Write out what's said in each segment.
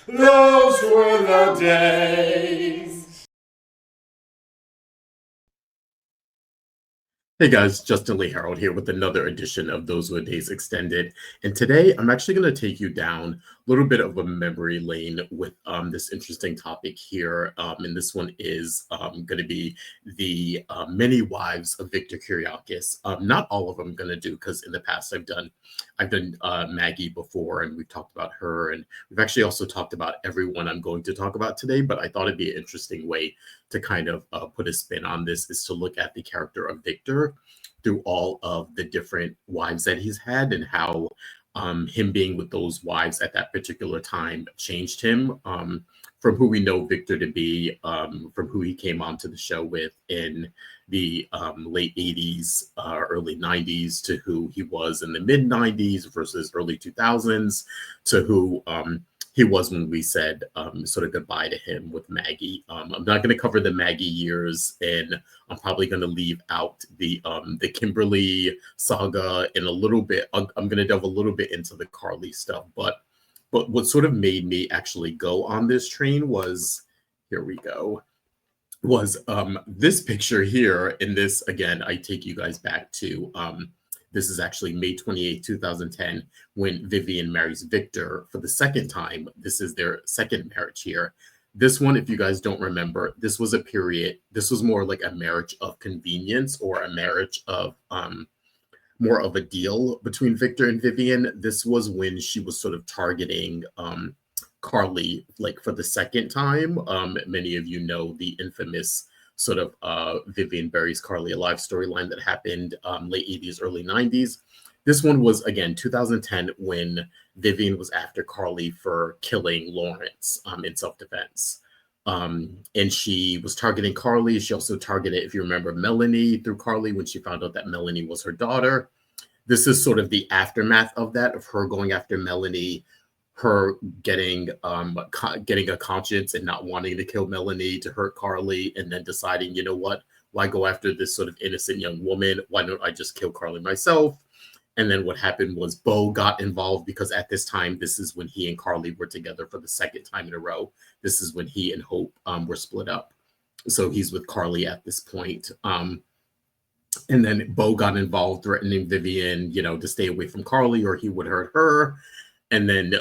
Those were the days. Hey guys, Justin Lee Harold here with another edition of Those Were Days Extended. And today I'm actually going to take you down a little bit of a memory lane with this interesting topic here. And this one is going to be the many wives of Victor Kiriakis. Not all of them I'm going to do because in the past I've done Maggie before and we've talked about her. And we've actually also talked about everyone I'm going to talk about today. But I thought it'd be an interesting way to kind of put a spin on this is to look at the character of Victor through all of the different wives that he's had and how him being with those wives at that particular time changed him from who we know Victor to be, from who he came onto the show with in the late 80s, early 90s, to who he was in the mid 90s versus early 2000s, to who he was when we said sort of goodbye to him with Maggie. I'm not going to cover the Maggie years, and I'm probably going to leave out the Kimberly saga in a little bit. I'm going to delve a little bit into the Carly stuff, but what sort of made me actually go on this train was here we go was this picture here. In this again, I take you guys back to this is actually May 28th, 2010, when Vivian marries Victor for the second time. This is their second marriage here. This one, if you guys don't remember, this was a period, this was more like a marriage of convenience or a marriage of more of a deal between Victor and Vivian. This was when she was sort of targeting Carly, like for the second time. Many of you know the infamous sort of Vivian buries Carly alive storyline that happened late 80s, early 90s. This one was, again, 2010 when Vivian was after Carly for killing Lawrence in self-defense. And she was targeting Carly. She also targeted, if you remember, Melanie through Carly when she found out that Melanie was her daughter. This is sort of the aftermath of that, of her going after Melanie, her getting getting a conscience and not wanting to kill Melanie to hurt Carly, and then deciding, you know what, why go after this sort of innocent young woman? Why don't I just kill Carly myself? And then what happened was Bo got involved because at this time, this is when he and Carly were together for the second time in a row. This is when he and Hope were split up. So he's with Carly at this point. And then Bo got involved, threatening Vivian, you know, to stay away from Carly or he would hurt her. And then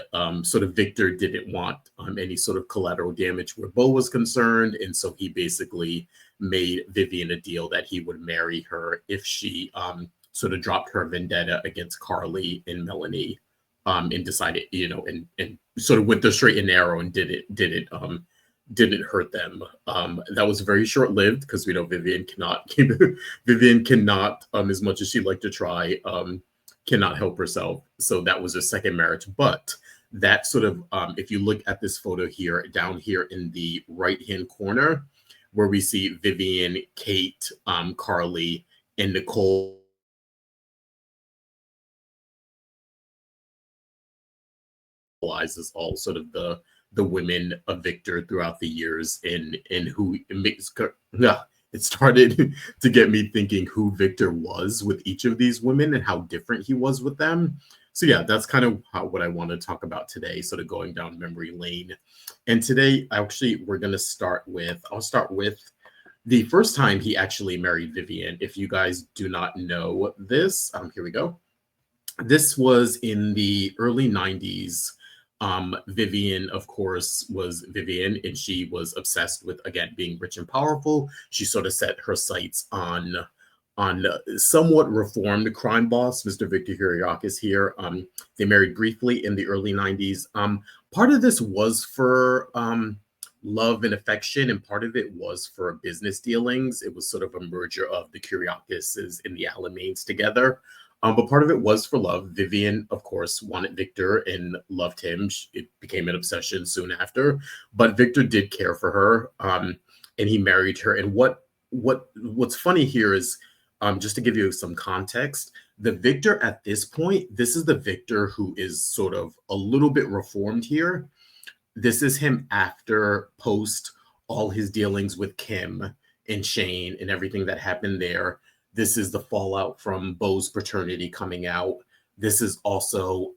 sort of Victor didn't want any sort of collateral damage where Bo was concerned. And so he basically made Vivian a deal that he would marry her if she sort of dropped her vendetta against Carly and Melanie, and decided, you know, and sort of went the straight and narrow and didn't hurt them. That was very short lived because we know Vivian cannot Vivian cannot, as much as she'd like to try, cannot help herself. So that was her second marriage. But that sort of, if you look at this photo here, down here in the right hand corner, where we see Vivian, Kate, Carly, and Nicole is all sort of the women of Victor throughout the years, and who it makes it started to get me thinking who Victor was with each of these women and how different he was with them. So yeah, that's kind of what I want to talk about today, sort of going down memory lane. And today, actually, I'll start with the first time he actually married Vivian. If you guys do not know this, here we go. This was in the early 90s. Vivian, of course, was Vivian, and she was obsessed with, again, being rich and powerful. She sort of set her sights on somewhat reformed crime boss, Mr. Victor Kiriakis here. They married briefly in the early 90s. Part of this was for love and affection, and part of it was for business dealings. It was sort of a merger of the Kiriakises and the Alamains together. But part of it was for love. Vivian, of course, wanted Victor and loved him. It became an obsession soon after. But Victor did care for her, and he married her. And what's funny here is, just to give you some context, the Victor at this point, this is the Victor who is sort of a little bit reformed here. This is him after post all his dealings with Kim and Shane and everything that happened there. This is the fallout from Bo's paternity coming out. This is also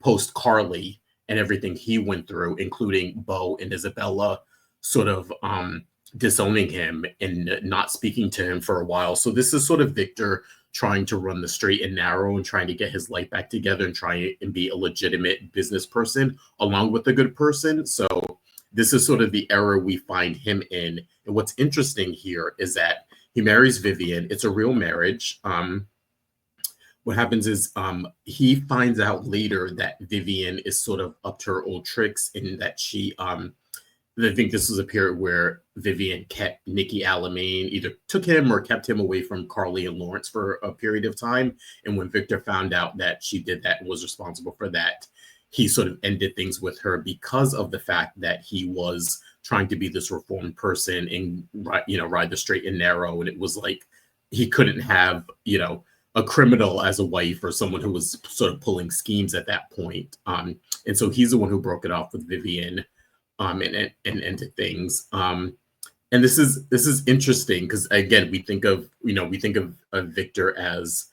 post Carly and everything he went through, including Bo and Isabella sort of disowning him and not speaking to him for a while. So this is sort of Victor trying to run the straight and narrow and trying to get his life back together and try and be a legitimate business person along with a good person. So this is sort of the era we find him in. And what's interesting here is that he marries Vivian. It's a real marriage. What happens is he finds out later that Vivian is sort of up to her old tricks and that I think this was a period where Vivian kept Nikki Alamane, either took him or kept him away from Carly and Lawrence for a period of time. And when Victor found out that she did that and was responsible for that, he sort of ended things with her because of the fact that he was trying to be this reformed person and, ride the straight and narrow. And it was like he couldn't have, a criminal as a wife or someone who was sort of pulling schemes at that point. And so he's the one who broke it off with Vivian. And into things. And this is interesting because again, we think of Victor as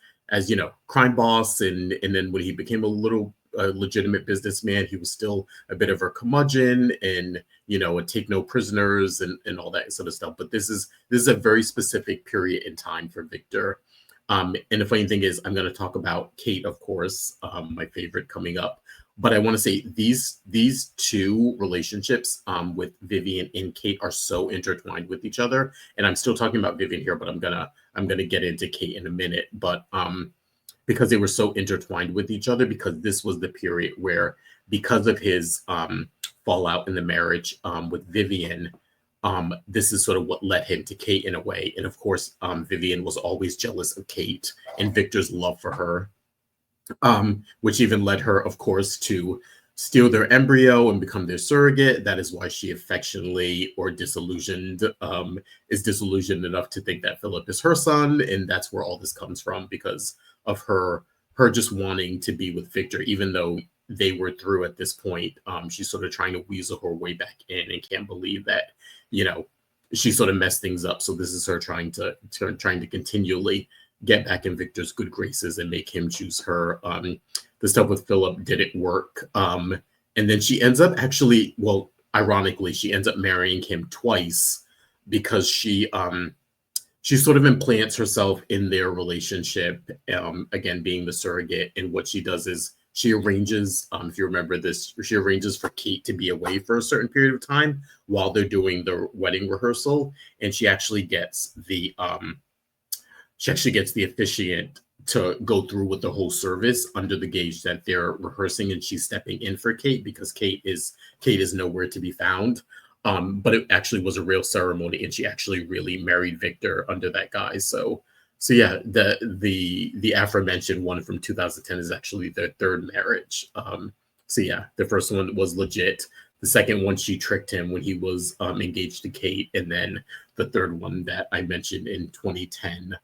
crime boss, and then when he became a legitimate businessman, he was still a bit of a curmudgeon and a take no prisoners and all that sort of stuff. But this is a very specific period in time for Victor. And the funny thing is, I'm going to talk about Kate, of course, my favorite, coming up. But I want to say these two relationships with Vivian and Kate are so intertwined with each other. And I'm still talking about Vivian here, but I'm gonna get into Kate in a minute. But because they were so intertwined with each other, because this was the period where, because of his fallout in the marriage with Vivian, this is sort of what led him to Kate in a way. And of course, Vivian was always jealous of Kate and Victor's love for her. Which even led her, of course, to steal their embryo and become their surrogate. That is why she affectionately or is disillusioned enough to think that Philip is her son. And that's where all this comes from, because of her just wanting to be with Victor, even though they were through at this point. She's sort of trying to weasel her way back in and can't believe that, she sort of messed things up. So this is her trying to continually get back in Victor's good graces and make him choose her. The stuff with Philip didn't work. And then she ends up ironically, she ends up marrying him twice because she sort of implants herself in their relationship, again, being the surrogate. And what she does is she arranges, if you remember this, she arranges for Kate to be away for a certain period of time while they're doing the wedding rehearsal. And she actually gets the officiant to go through with the whole service under the gauge that they're rehearsing, and she's stepping in for Kate because Kate is nowhere to be found. But it actually was a real ceremony, and she actually really married Victor under that guise. So yeah, the aforementioned one from 2010 is actually their third marriage. So yeah, the first one was legit. The second one, she tricked him when he was engaged to Kate, and then the third one that I mentioned in 2010.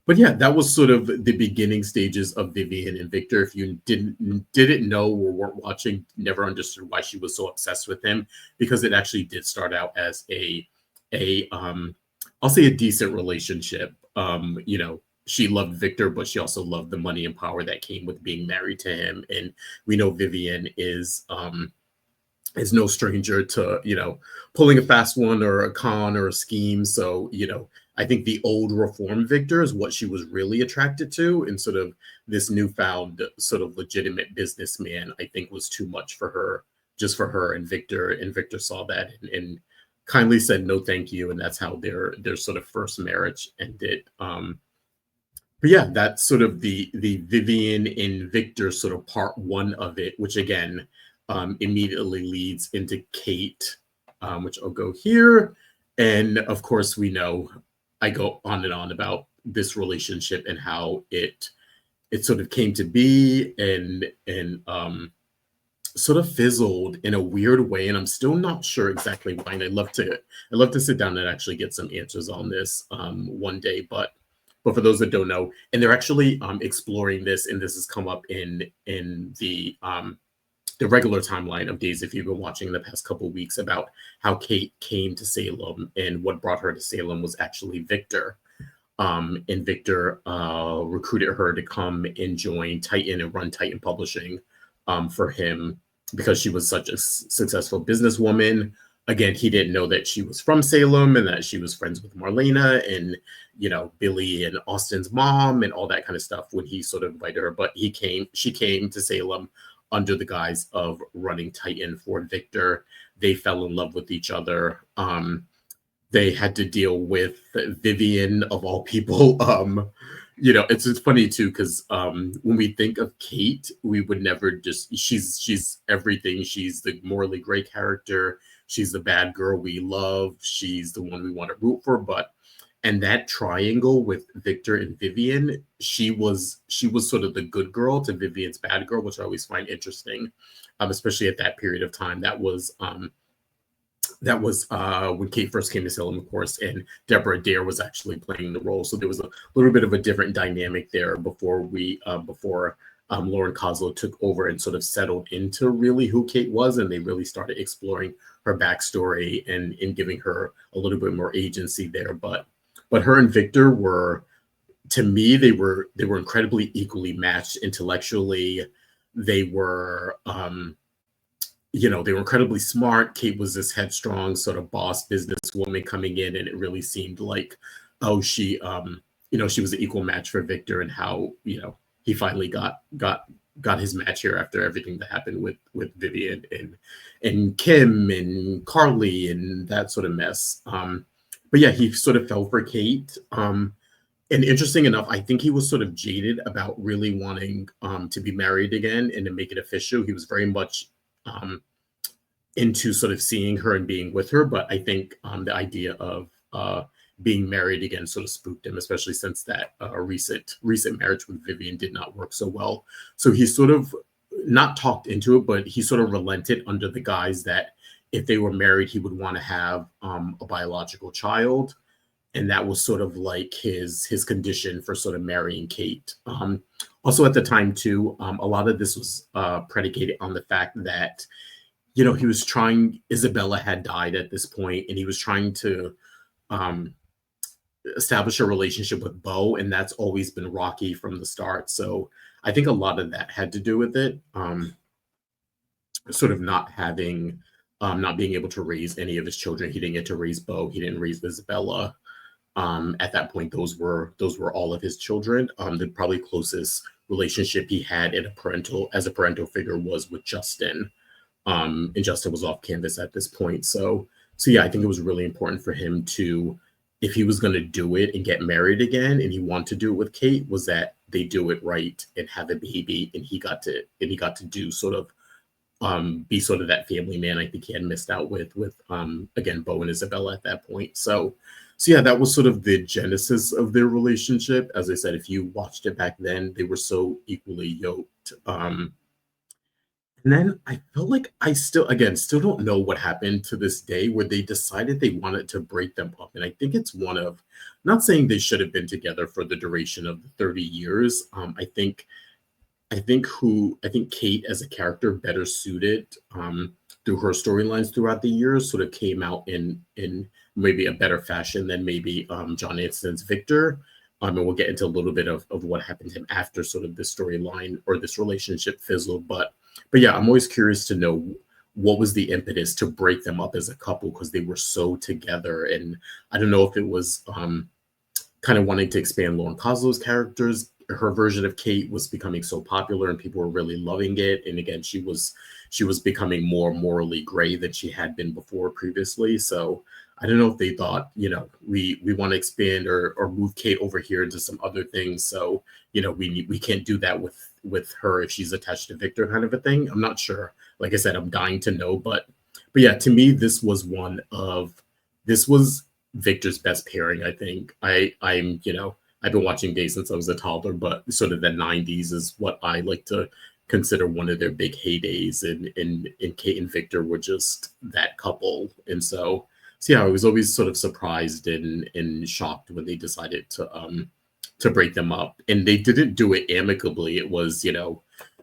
But yeah, that was sort of the beginning stages of Vivian and Victor. If you didn't know or weren't watching, never understood why she was so obsessed with him, because it actually did start out as I'll say a decent relationship. She loved Victor, but she also loved the money and power that came with being married to him. And we know Vivian is no stranger to, pulling a fast one or a con or a scheme. So, I think the old reform Victor is what she was really attracted to, and sort of this newfound sort of legitimate businessman, I think, was too much for her, just for her. And Victor saw that and kindly said no thank you, and that's how their sort of first marriage ended. But yeah, that's sort of the Vivian and Victor sort of part one of it, which again immediately leads into Kate, which I'll go here. And of course, we know I go on and on about this relationship and how it sort of came to be and sort of fizzled in a weird way. And I'm still not sure exactly why. And I'd love to sit down and actually get some answers on this one day. But for those that don't know, and they're actually exploring this, and this has come up in the regular timeline of Days If you've been watching in the past couple of weeks, about how Kate came to Salem, and what brought her to Salem was actually Victor. And Victor recruited her to come and join Titan and run Titan Publishing for him. because she was such a successful businesswoman. Again, he didn't know that she was from Salem and that she was friends with Marlena and, Billy and Austin's mom and all that kind of stuff when he sort of invited her. But she came to Salem under the guise of running Titan for Victor. They fell in love with each other. They had to deal with Vivian of all people. It's funny too because when we think of Kate, we would never just she's everything. She's the morally gray character. She's the bad girl we love. She's the one we want to root for. And that triangle with Victor and Vivian, she was sort of the good girl to Vivian's bad girl, which I always find interesting, especially at that period of time. That was when Kate first came to Salem, of course, and Deborah Dare was actually playing the role. So there was a little bit of a different dynamic there before Lauren Koslow took over and sort of settled into really who Kate was, and they really started exploring her backstory and giving her a little bit more agency there. But her and Victor were, to me, they were incredibly equally matched intellectually. They were they were incredibly smart. Kate was this headstrong sort of boss businesswoman coming in, and it really seemed like, she was an equal match for Victor, and how, he finally got his match here after everything that happened with Vivian and Kim and Carly and that sort of mess. But yeah, he sort of fell for Kate. And interesting enough, I think he was sort of jaded about really wanting to be married again and to make it official. He was very much into sort of seeing her and being with her, but I think the idea of being married again sort of spooked him, especially since that recent marriage with Vivian did not work so well. So he sort of not talked into it, but he sort of relented under the guise that if they were married, he would want to have a biological child, and that was sort of like his condition for sort of marrying Kate. Also at the time too, a lot of this was predicated on the fact that he was Isabella had died at this point, and he was trying to establish a relationship with Bo, and that's always been rocky from the start. So I think a lot of that had to do with it. Sort of not being able to raise any of his children. He didn't get to raise Bo. He didn't raise Isabella. At that point, those were all of his children. The probably closest relationship he had as a parental figure was with Justin. And Justin was off campus at this point. So yeah, I think it was really important for him to, if he was going to do it and get married again, and he wanted to do it with Kate, was that they do it right and have a baby, and he got to do sort of be sort of that family man I think he had missed out with again, Bo and Isabella at that point. So yeah, that was sort of the genesis of their relationship. As I said, if you watched it back then, they were so equally yoked. And then I felt like I still don't know what happened to this day where they decided they wanted to break them up. And I think it's not saying they should have been together for the duration of the 30 years. I think Kate as a character better suited through her storylines throughout the years sort of came out in maybe a better fashion than maybe John Anston's Victor. And we'll get into a little bit of what happened to him after sort of this storyline or this relationship fizzled. But yeah, I'm always curious to know what was the impetus to break them up as a couple, because they were so together. And I don't know if it was kind of wanting to expand Lauren Koslow's characters. Her version of Kate was becoming so popular and people were really loving it. And again, she was becoming more morally gray than she had been before previously. So I don't know if they thought, we want to expand or move Kate over here into some other things. So, we can't do that with her if she's attached to Victor, kind of a thing. I'm not sure. Like I said, I'm dying to know, but yeah, to me, this was Victor's best pairing. I think I've been watching Gay since I was a toddler, but sort of the 90s is what I like to consider one of their big heydays, and Kate and Victor were just that couple. And so yeah, I was always sort of surprised and shocked when they decided to break them up. And they didn't do it amicably. It was,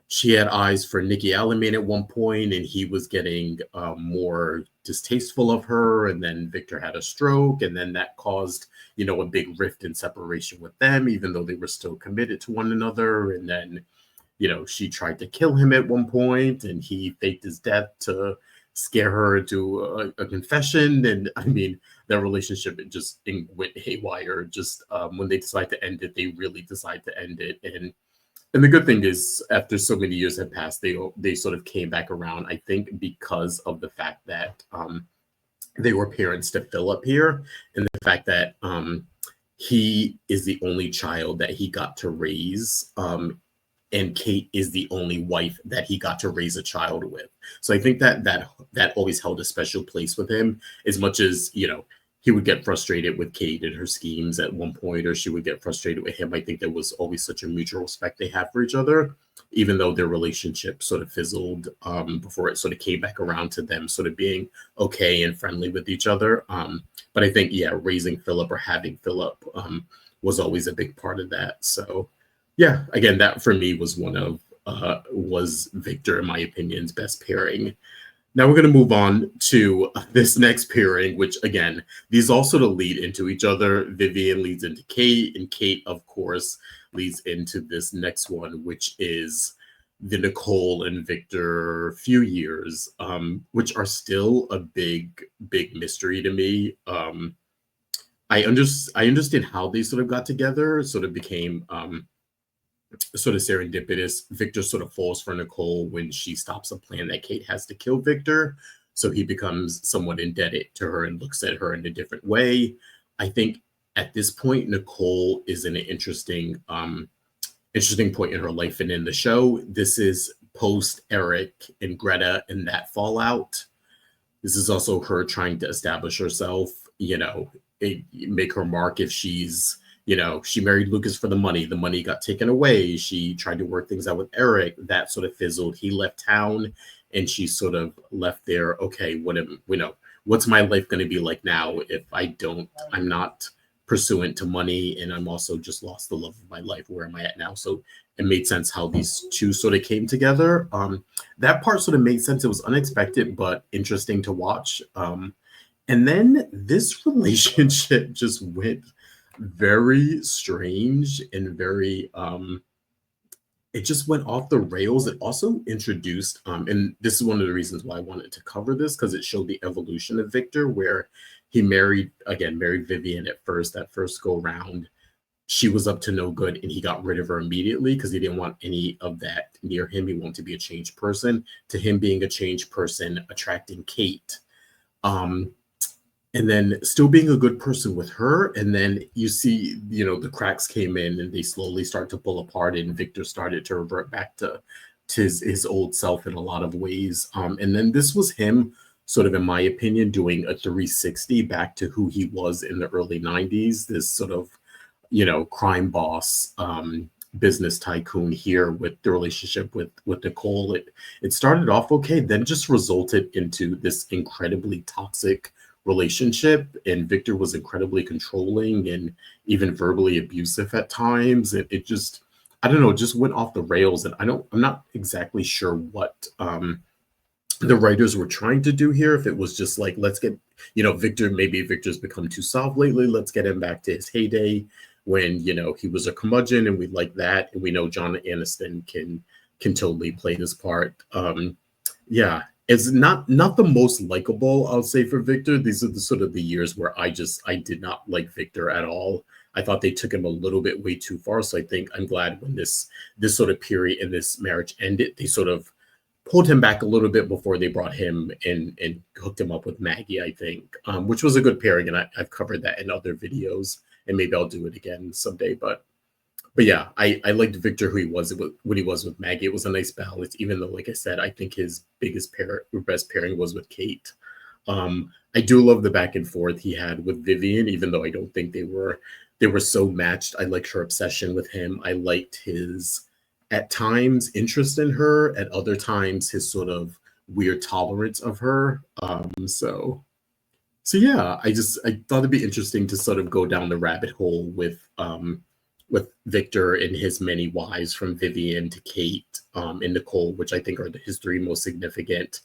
she had eyes for Nikki Alaman at one point, and he was getting more distasteful of her. And then Victor had a stroke, and then that caused, a big rift and separation with them, even though they were still committed to one another. And then, she tried to kill him at one point, and he faked his death to scare her into a confession. And I mean, their relationship went haywire. Just when they decide to end it, they really decide to end it. And the good thing is, after so many years have passed, they sort of came back around. I think because of the fact that they were parents to Philip here, and the fact that he is the only child that he got to raise, and Kate is the only wife that he got to raise a child with. So I think that always held a special place with him, as much as he would get frustrated with Kate and her schemes at one point, or she would get frustrated with him. I think there was always such a mutual respect they have for each other, even though their relationship sort of fizzled before it sort of came back around to them sort of being okay and friendly with each other. But I think, raising Philip or having Philip was always a big part of that. So, yeah, again, that for me was was Victor, in my opinion's best pairing. Now we're going to move on to this next pairing, which, again, these all sort of lead into each other. Vivian leads into Kate, and Kate, of course, leads into this next one, which is the Nicole and Victor few years, which are still a big, big mystery to me. I understand how they sort of got together, sort of became sort of serendipitous. Victor sort of falls for Nicole when she stops a plan that Kate has to kill Victor. So he becomes somewhat indebted to her and looks at her in a different way. I think at this point, Nicole is in an interesting point in her life and in the show. This is post Eric and Greta and that fallout. This is also her trying to establish herself, make her mark. If she's she married Lucas for the money. The money got taken away. She tried to work things out with Eric. That sort of fizzled. He left town, and she sort of left there. Okay, what's my life going to be like now if I'm not pursuant to money, and I'm also just lost the love of my life. Where am I at now? So it made sense how these two sort of came together. That part sort of made sense. It was unexpected, but interesting to watch. And then this relationship just went very strange and very it just went off the rails. It also introduced and this is one of the reasons why I wanted to cover this, because it showed the evolution of Victor, where he married Vivian at first. That first go round, she was up to no good, and he got rid of her immediately because he didn't want any of that near him. He wanted to be a changed person. To him, being a changed person, attracting Kate, and then still being a good person with her. And then you see, the cracks came in, and they slowly start to pull apart, and Victor started to revert back to his old self in a lot of ways. And then this was him sort of, in my opinion, doing a 360 back to who he was in the early 90s, this sort of, crime boss, business tycoon here with the relationship with Nicole. It started off okay, then just resulted into this incredibly toxic relationship, and Victor was incredibly controlling and even verbally abusive at times. It just, I don't know, just went off the rails, and I'm not exactly sure what the writers were trying to do here. If it was just like, let's get, Victor's become too soft lately, let's get him back to his heyday when he was a curmudgeon, and we like that, and we know John Aniston can totally play this part. It's not the most likable, I'll say, for Victor. These are the sort of the years where I did not like Victor at all. I thought they took him a little bit way too far. So I think I'm glad when this sort of period in this marriage ended, they sort of pulled him back a little bit before they brought him and hooked him up with Maggie, I think, which was a good pairing. And I've covered that in other videos, and maybe I'll do it again someday. But yeah, I liked Victor when he was with Maggie. It was a nice balance, even though, like I said, I think his best pairing was with Kate. I do love the back and forth he had with Vivian, even though I don't think they were so matched. I liked her obsession with him. I liked his, at times, interest in her. At other times, his sort of weird tolerance of her. So yeah, I thought it'd be interesting to sort of go down the rabbit hole with Victor and his many wives, from Vivian to Kate and Nicole, which I think are his three most significant.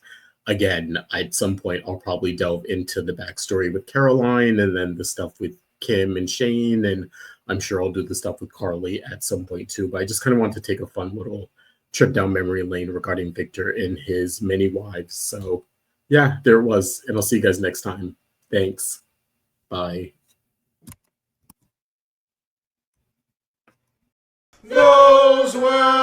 Again, at some point, I'll probably delve into the backstory with Caroline, and then the stuff with Kim and Shane, and I'm sure I'll do the stuff with Carly at some point too. But I just kind of want to take a fun little trip down memory lane regarding Victor and his many wives. So yeah, there it was. And I'll see you guys next time. Thanks. Bye. Those were